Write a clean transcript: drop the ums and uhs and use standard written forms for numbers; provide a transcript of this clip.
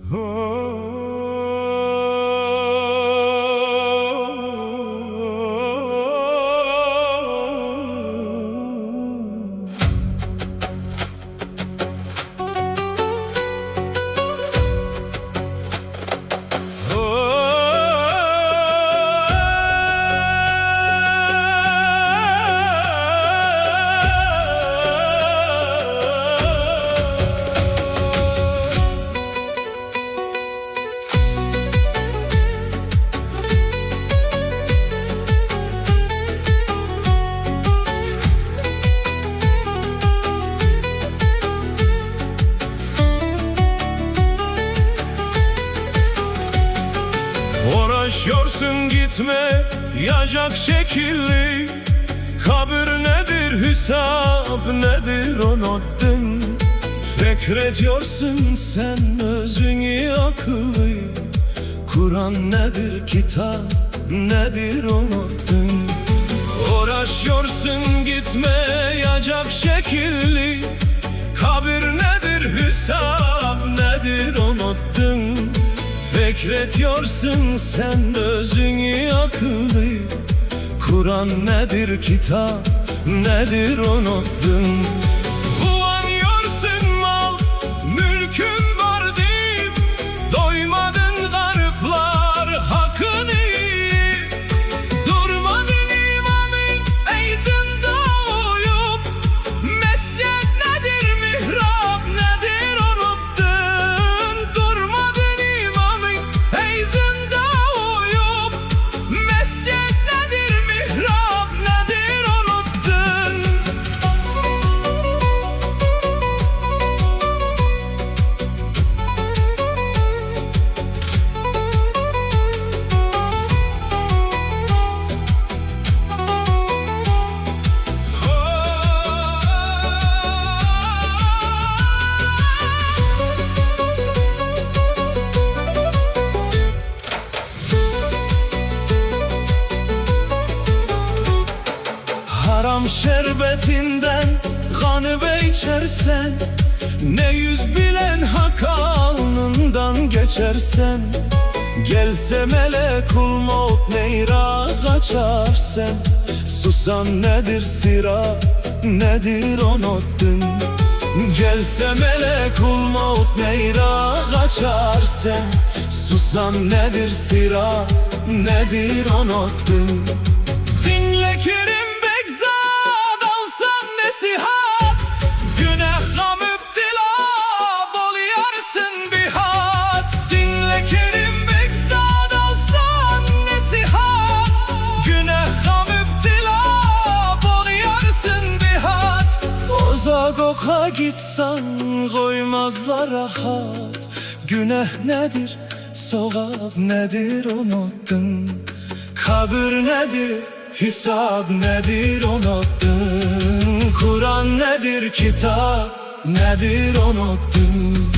Uğraşıyorsun gitme yacak şekilli. Kabir nedir, hesap nedir unuttun. Fikrediyorsun sen özünü akıllı. Kur'an nedir, kitap nedir unuttun. Uğraşıyorsun gitme yacak şekilli. Kabir nedir, hesap nedir unuttun. Fikrediyorsun sen özünü akıllı. Kur'an nedir, kitap nedir unuttun. Kullanıyorsun mal, mülkün var deyip doymadın gariplar hakkını. Durmadın imamın eyzinde uyup. Mescid nedir, mihrap nedir unuttun. Durmadın imamın eyzinde uyup. Mescid nedir, mihrap nedir unuttun. Haram şerbetinden kanı içersen, ne yüz bilen hak alnından geçersen. Gelse melekul maut neyra kaçarsen. Susan nedir, sira nedir unuttun. Gelse melekul maut neyra kaçarsen. Susan nedir, sira nedir unuttun. Dinle Kerim Bekzat, alsan nesihat. Güneha müptela bol yarsın bihat. Dinle Kerim Bekzat, alsan nesihat. Güneha müptela bol yarsın bihat. Uzak oka gitsen koymazlar rahat. Günah nedir, sevap nedir unuttun. Kabir nedir, hesap nedir unuttun. Kur'an nedir, kitap nedir unuttun.